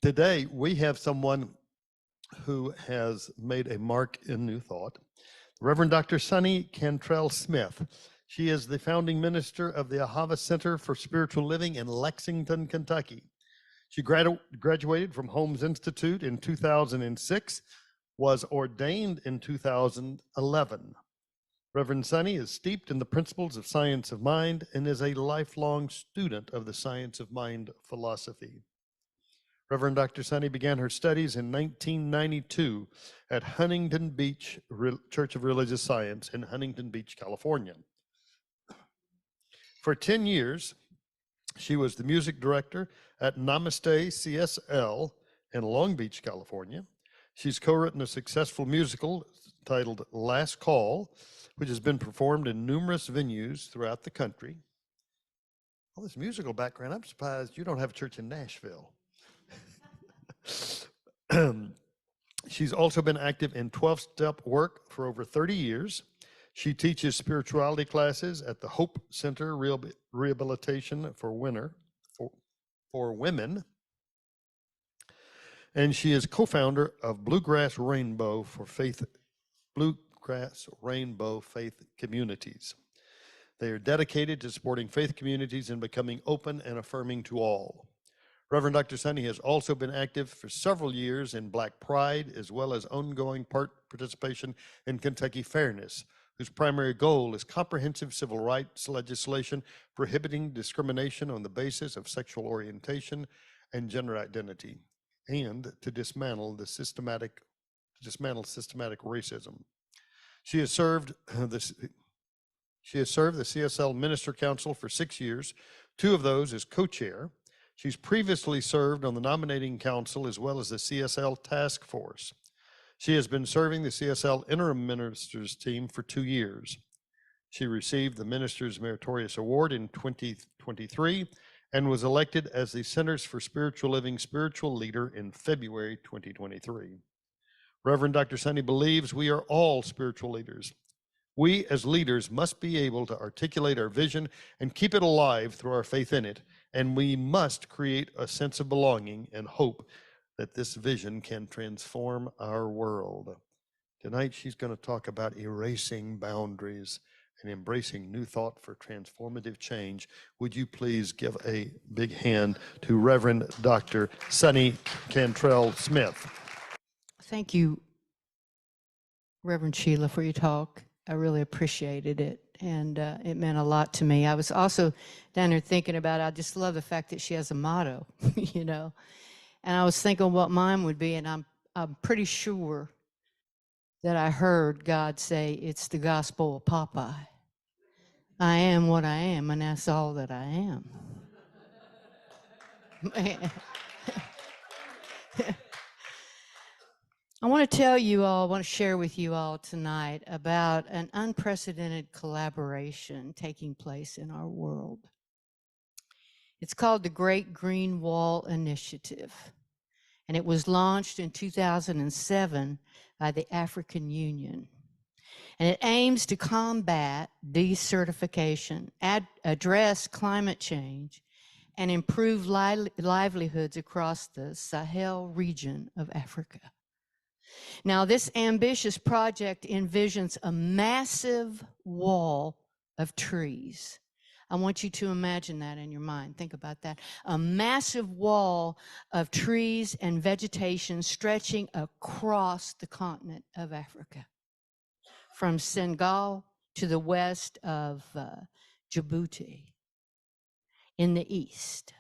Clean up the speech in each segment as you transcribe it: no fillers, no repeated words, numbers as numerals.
Today, we have someone who has made a mark in New Thought, Reverend Dr. Soni Cantrell Smith. She is the founding minister of the Ahava Center for Spiritual Living in Lexington, Kentucky. She graduated from Holmes Institute in 2006, was ordained in 2011. Reverend Soni is steeped in the principles of science of mind and is a lifelong student of the science of mind philosophy. Reverend Dr. Soni began her studies in 1992 at Huntington Beach Church of Religious Science in Huntington Beach, California. For 10 years, she was the music director at Namaste CSL in Long Beach, California. She's co-written a successful musical titled Last Call, which has been performed in numerous venues throughout the country. All this musical background, I'm surprised you don't have a church in Nashville. She's also been active in 12-step work for over 30 years. She teaches spirituality classes at the Hope Center Rehabilitation for Women. And she is co-founder of Bluegrass Rainbow Faith Communities. They are dedicated to supporting faith communities and becoming open and affirming to all. Reverend Dr. Soni has also been active for several years in Black Pride, as well as ongoing participation in Kentucky Fairness, whose primary goal is comprehensive civil rights legislation prohibiting discrimination on the basis of sexual orientation and gender identity, and to dismantle systematic racism. She has served the CSL Minister Council for 6 years, 2 of those as co-chair. She's previously served on the nominating council as well as the CSL task force. She has been serving the CSL interim ministers team for 2 years. She received the Minister's Meritorious Award in 2023 and was elected as the Centers for Spiritual Living Spiritual Leader in February 2023. Reverend Dr. Soni believes we are all spiritual leaders. We as leaders must be able to articulate our vision and keep it alive through our faith in it, and we must create a sense of belonging and hope that this vision can transform our world. Tonight, she's going to talk about erasing boundaries and embracing new thought for transformative change. Would you please give a big hand to Reverend Dr. Soni Cantrell Smith? Thank you, Reverend Sheila, for your talk. I really appreciated it, and it meant a lot to me. I was also down there thinking about, I just love the fact that she has a motto, you know, and I was thinking what mine would be, and I'm pretty sure that I heard God say, it's the gospel of Popeye. I am what I am, and that's all that I am. I want to tell you all, I want to share with you all tonight about an unprecedented collaboration taking place in our world. It's called the Great Green Wall Initiative, and it was launched in 2007 by the African Union. And it aims to combat desertification, address climate change, and improve livelihoods across the Sahel region of Africa. Now, this ambitious project envisions a massive wall of trees. I want you to imagine that in your mind. Think about that. A massive wall of trees and vegetation stretching across the continent of Africa, from Senegal to the west of Djibouti in the east.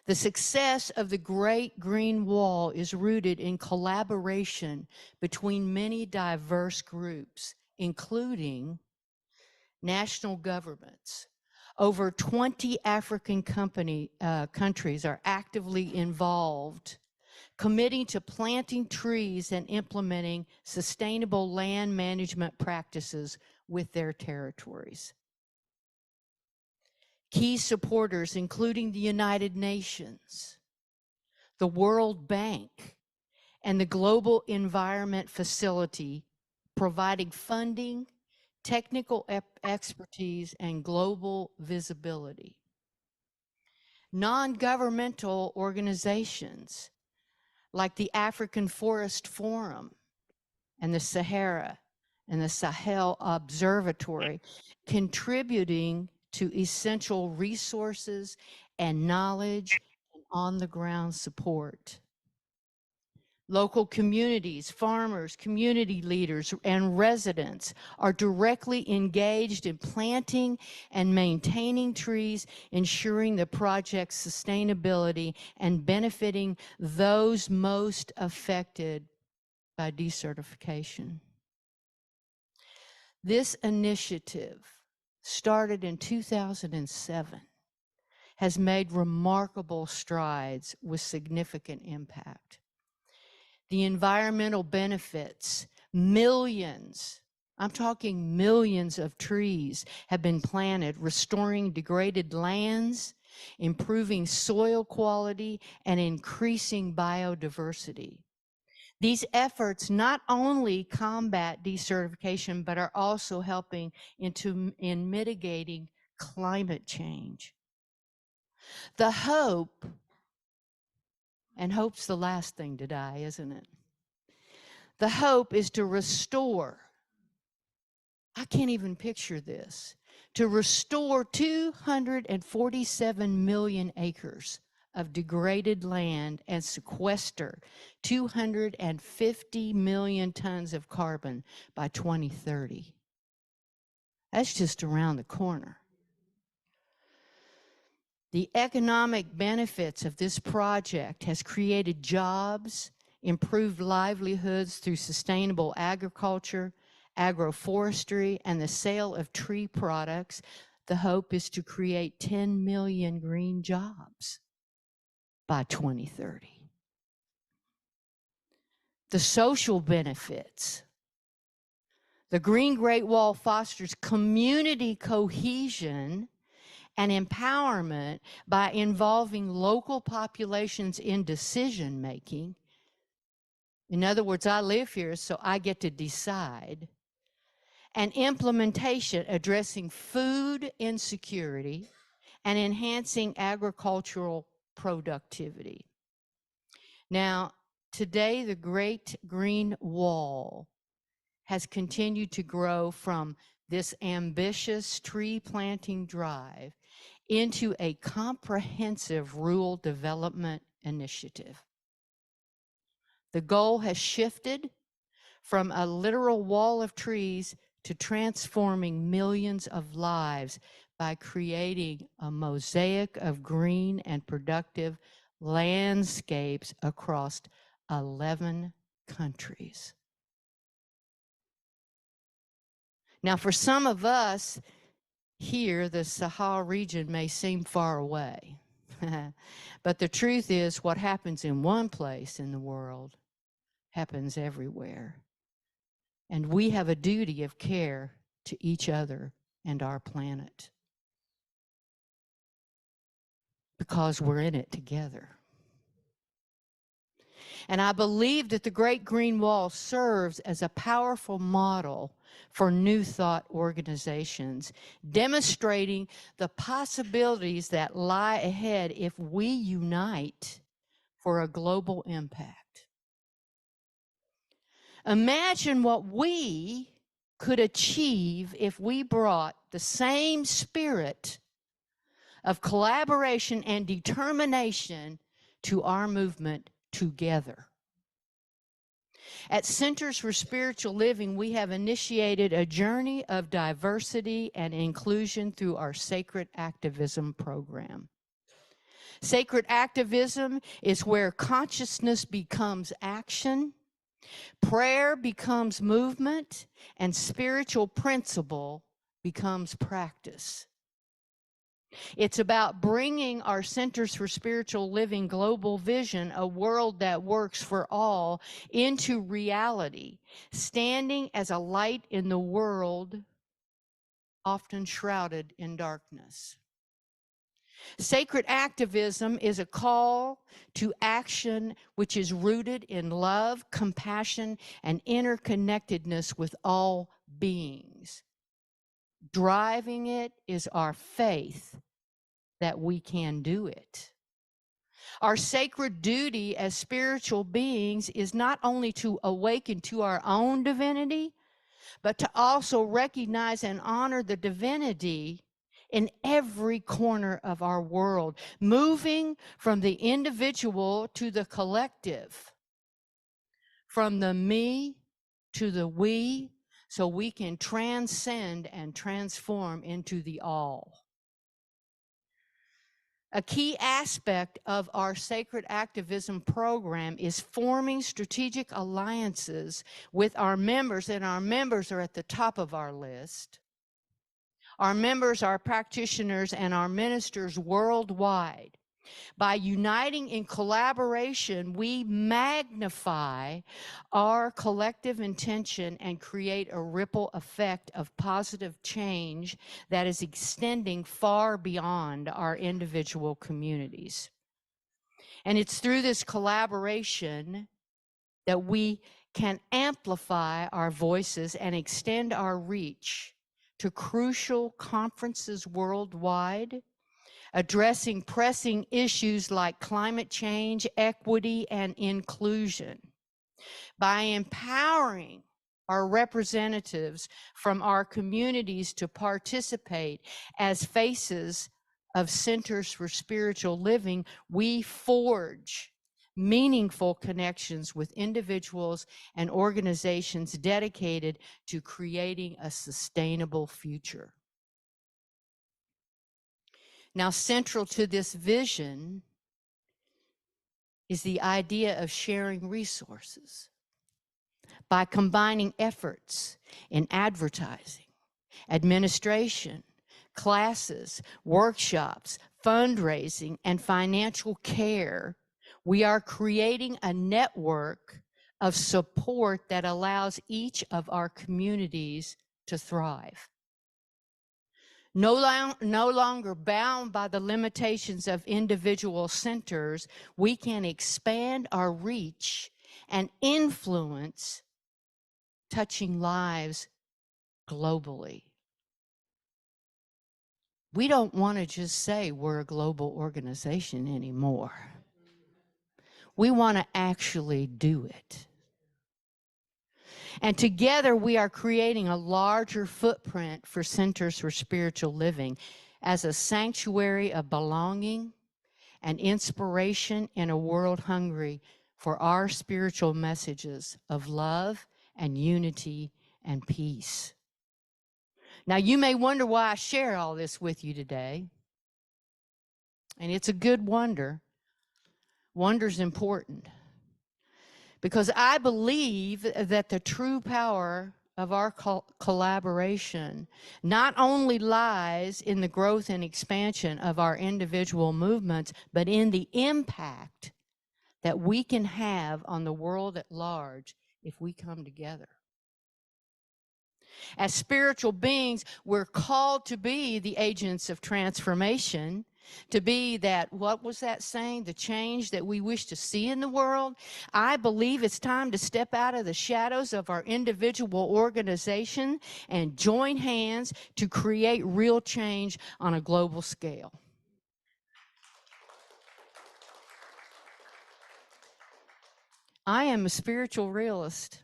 The success of the Great Green Wall is rooted in collaboration between many diverse groups, including national governments. Over 20 African countries are actively involved, committing to planting trees and implementing sustainable land management practices with their territories. Key supporters, including the United Nations, the World Bank, and the Global Environment Facility, providing funding, technical expertise, and global visibility. Non-governmental organizations like the African Forest Forum and the Sahara and the Sahel Observatory, contributing to essential resources and knowledge and on-the-ground support. Local communities, farmers, community leaders, and residents are directly engaged in planting and maintaining trees, ensuring the project's sustainability and benefiting those most affected by desertification. This initiative, started in 2007, has made remarkable strides with significant impact. The environmental benefits, millions, I'm talking millions of trees have been planted, restoring degraded lands, improving soil quality, and increasing biodiversity. These efforts not only combat desertification, but are also helping in mitigating climate change. The hope, and hope's the last thing to die, isn't it? The hope is to restore, I can't even picture this, to restore 247 million acres of degraded land and sequester 250 million tons of carbon by 2030. That's just around the corner. The economic benefits of this project has created jobs, improved livelihoods through sustainable agriculture, agroforestry, and the sale of tree products. The hope is to create 10 million green jobs by 2030. The social benefits. The Green Great Wall fosters community cohesion and empowerment by involving local populations in decision making. In other words, I live here, so I get to decide. And implementation addressing food insecurity and enhancing agricultural productivity. Now, today, the Great Green Wall has continued to grow from this ambitious tree planting drive into a comprehensive rural development initiative. The goal has shifted from a literal wall of trees to transforming millions of lives by creating a mosaic of green and productive landscapes across 11 countries. Now, for some of us here, the Sahel region may seem far away. But the truth is, what happens in one place in the world happens everywhere. And we have a duty of care to each other and our planet, because we're in it together. And I believe that the Great Green Wall serves as a powerful model for New Thought organizations, demonstrating the possibilities that lie ahead if we unite for a global impact. Imagine what we could achieve if we brought the same spirit of collaboration and determination to our movement together. At Centers for Spiritual Living, we have initiated a journey of diversity and inclusion through our Sacred Activism program. Sacred activism is where consciousness becomes action, prayer becomes movement, and spiritual principle becomes practice. It's about bringing our Centers for Spiritual Living global vision, a world that works for all, into reality, standing as a light in the world often shrouded in darkness. Sacred activism is a call to action which is rooted in love, compassion, and interconnectedness with all beings. Driving it is our faith that we can do it. Our sacred duty as spiritual beings is not only to awaken to our own divinity, but to also recognize and honor the divinity in every corner of our world, moving from the individual to the collective, from the me to the we, so we can transcend and transform into the all. A key aspect of our sacred activism program is forming strategic alliances with our members, and our members are at the top of our list. Our members are practitioners and our ministers worldwide. By uniting in collaboration, we magnify our collective intention and create a ripple effect of positive change that is extending far beyond our individual communities. And it's through this collaboration that we can amplify our voices and extend our reach to crucial conferences worldwide, addressing pressing issues like climate change, equity, and inclusion. By empowering our representatives from our communities to participate as faces of Centers for Spiritual Living, we forge meaningful connections with individuals and organizations dedicated to creating a sustainable future. Now, central to this vision is the idea of sharing resources. By combining efforts in advertising, administration, classes, workshops, fundraising, and financial care, we are creating a network of support that allows each of our communities to thrive. No longer bound by the limitations of individual centers, we can expand our reach and influence, touching lives globally. We don't want to just say we're a global organization anymore. We want to actually do it. And together we are creating a larger footprint for Centers for Spiritual Living as a sanctuary of belonging and inspiration in a world hungry for our spiritual messages of love and unity and peace. Now, you may wonder why I share all this with you today. And it's a good wonder. Wonder's important. Because I believe that the true power of our collaboration not only lies in the growth and expansion of our individual movements, but in the impact that we can have on the world at large if we come together. As spiritual beings, we're called to be the agents of transformation, to be that, what was that saying, the change that we wish to see in the world. I believe it's time to step out of the shadows of our individual organization and join hands to create real change on a global scale. I am a spiritual realist.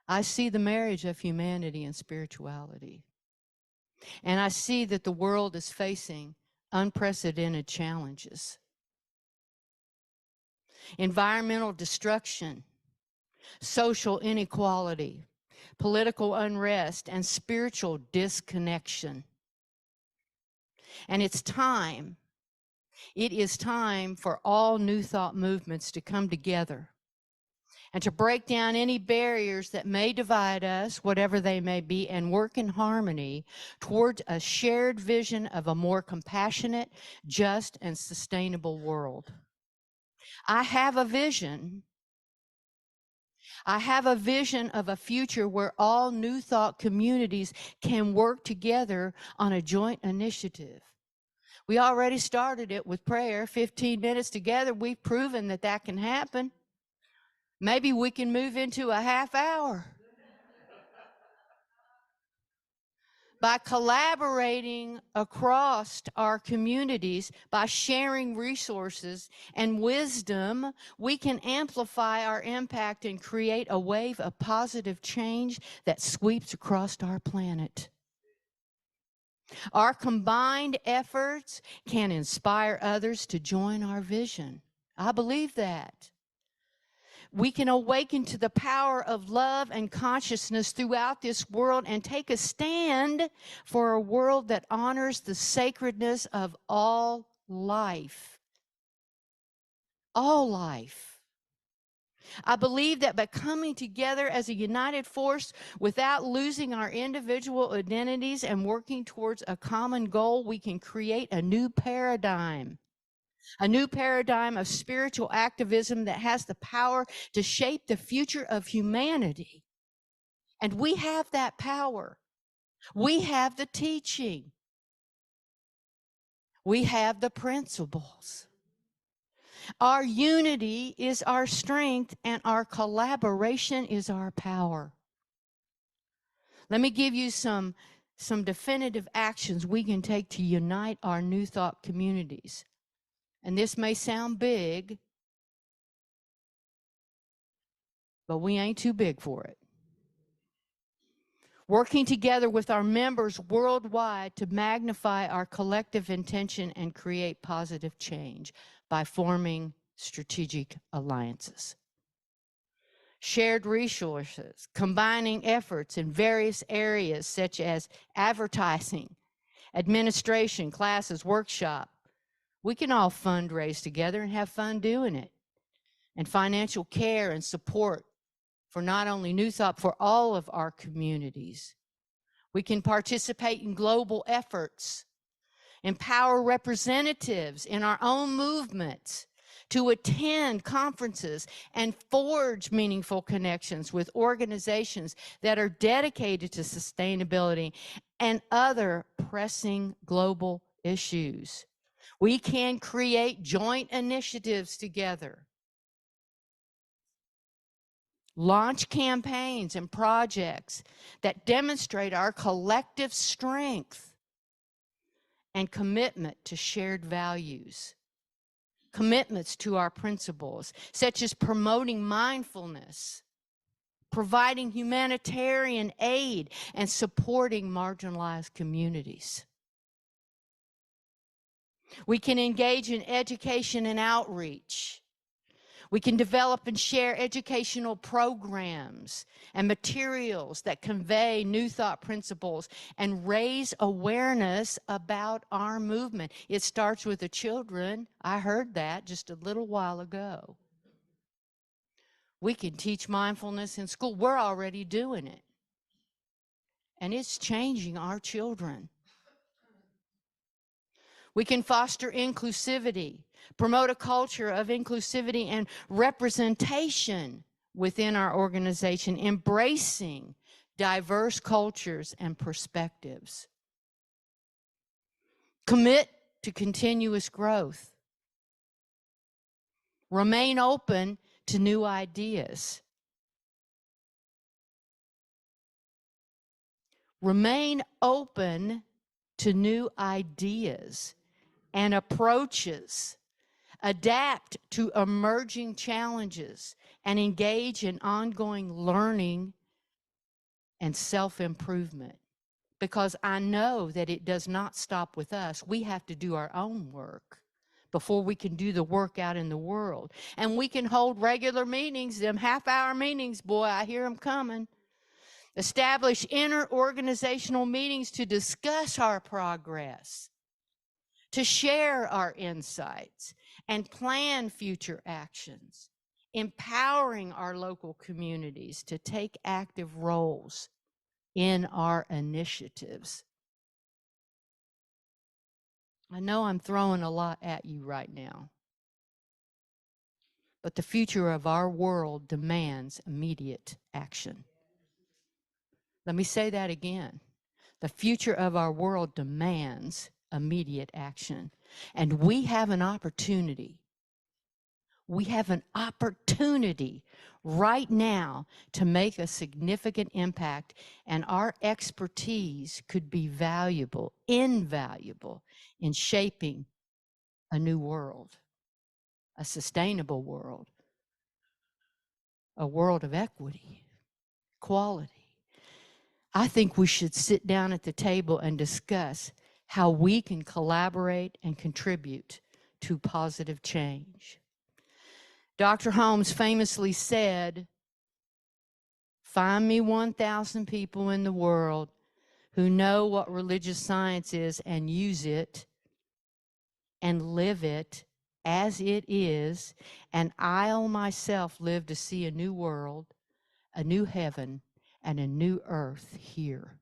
I see the marriage of humanity and spirituality. And I see that the world is facing unprecedented challenges. Environmental destruction, social inequality, political unrest, and spiritual disconnection. And it is time for all New Thought movements to come together and to break down any barriers that may divide us, whatever they may be, and work in harmony towards a shared vision of a more compassionate, just, and sustainable world. I have a vision. I have a vision of a future where all New Thought communities can work together on a joint initiative. We already started it with prayer, 15 minutes together. We've proven that that can happen. Maybe we can move into a half hour. By collaborating across our communities, by sharing resources and wisdom, we can amplify our impact and create a wave of positive change that sweeps across our planet. Our combined efforts can inspire others to join our vision. I believe that. We can awaken to the power of love and consciousness throughout this world and take a stand for a world that honors the sacredness of all life. All life. I believe that by coming together as a united force without losing our individual identities and working towards a common goal, we can create a new paradigm. A new paradigm of spiritual activism that has the power to shape the future of humanity. And we have that power. We have the teaching. We have the principles. Our unity is our strength, and our collaboration is our power. Let me give you some definitive actions we can take to unite our New Thought communities. And this may sound big, but we ain't too big for it. Working together with our members worldwide to magnify our collective intention and create positive change by forming strategic alliances. Shared resources, combining efforts in various areas such as advertising, administration, classes, workshop. We can all fundraise together and have fun doing it. And financial care and support for not only New Thought, for all of our communities. We can participate in global efforts, empower representatives in our own movements to attend conferences and forge meaningful connections with organizations that are dedicated to sustainability and other pressing global issues. We can create joint initiatives together. Launch campaigns and projects that demonstrate our collective strength and commitment to shared values, commitments to our principles, such as promoting mindfulness, providing humanitarian aid, and supporting marginalized communities. We can engage in education and outreach. We can develop and share educational programs and materials that convey New Thought principles and raise awareness about our movement. It starts with the children. I heard that just a little while ago. We can teach mindfulness in school. We're already doing it. And it's changing our children. We can foster inclusivity, promote a culture of inclusivity and representation within our organization, embracing diverse cultures and perspectives. Commit to continuous growth. Remain open to new ideas. Remain open to new ideas and approaches, adapt to emerging challenges, and engage in ongoing learning and self-improvement. Because I know that it does not stop with us. We have to do our own work before we can do the work out in the world. And we can hold regular meetings, them half-hour meetings, boy, I hear them coming. Establish inter-organizational meetings to discuss our progress, to share our insights and plan future actions, empowering our local communities to take active roles in our initiatives. I know I'm throwing a lot at you right now, but the future of our world demands immediate action. Let me say that again. The future of our world demands immediate action. And we have an opportunity. We have an opportunity right now to make a significant impact, and our expertise could be valuable, invaluable, in shaping a new world, a sustainable world, a world of equity, equality. I think we should sit down at the table and discuss how we can collaborate and contribute to positive change. Dr. Holmes famously said, "Find me 1,000 people in the world who know what religious science is and use it and live it as it is, and I'll myself live to see a new world, a new heaven, and a new earth here."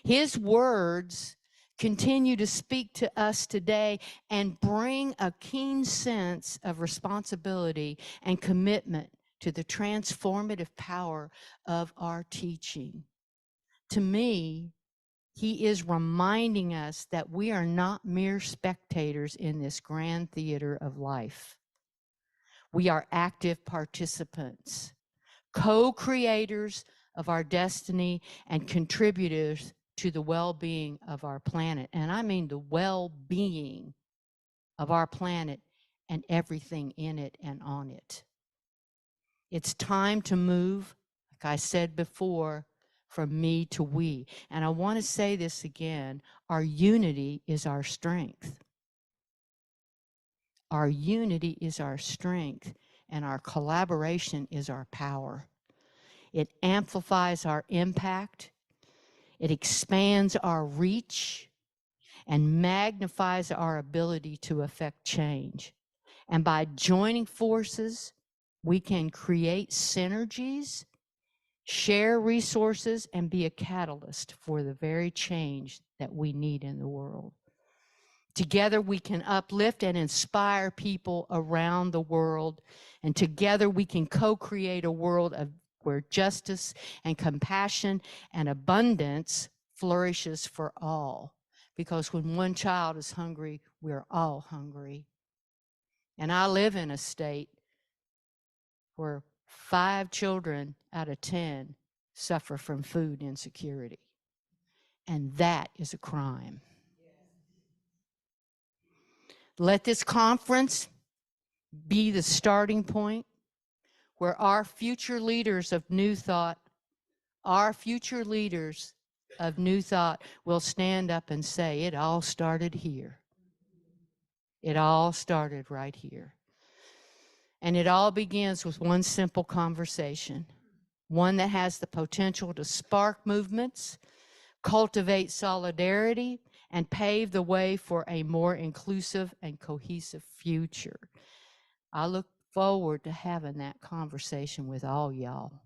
His words continue to speak to us today and bring a keen sense of responsibility and commitment to the transformative power of our teaching. To me, he is reminding us that we are not mere spectators in this grand theater of life. We are active participants, co-creators of our destiny, and contributors to the well-being of our planet. And I mean the well-being of our planet and everything in it and on it. It's time to move, like I said before, from me to we. And I want to say this again, our unity is our strength. Our unity is our strength, and our collaboration is our power. It amplifies our impact. It expands our reach and magnifies our ability to affect change. And by joining forces, we can create synergies, share resources, and be a catalyst for the very change that we need in the world. Together, we can uplift and inspire people around the world. And together, we can co-create a world where justice and compassion and abundance flourishes for all. Because when one child is hungry, we're all hungry. And I live in a state where 5 children out of 10 suffer from food insecurity. And that is a crime. Let this conference be the starting point where our future leaders of New Thought, will stand up and say, it all started here. It all started right here. And it all begins with one simple conversation, one that has the potential to spark movements, cultivate solidarity, and pave the way for a more inclusive and cohesive future. I look forward to having that conversation with all y'all.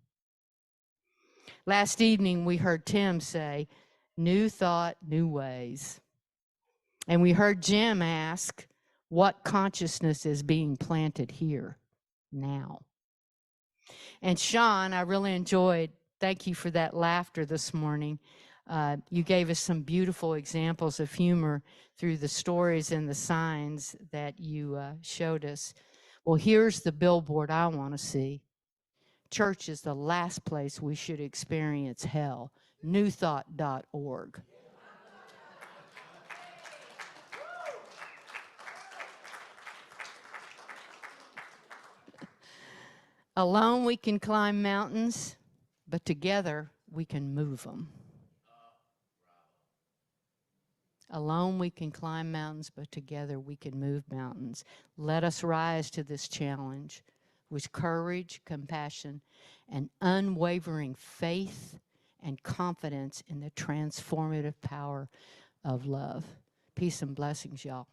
Last evening, we heard Tim say, new thought, new ways. And we heard Jim ask, what consciousness is being planted here now? And Sean, I really enjoyed, thank you for that laughter this morning. You gave us some beautiful examples of humor through the stories and the signs that you showed us. Well, here's the billboard I want to see. Church is the last place we should experience hell. newthought.org. Alone we can climb mountains, but together we can move them. Alone we can climb mountains, but together we can move mountains. Let us rise to this challenge with courage, compassion, and unwavering faith and confidence in the transformative power of love. Peace and blessings, y'all.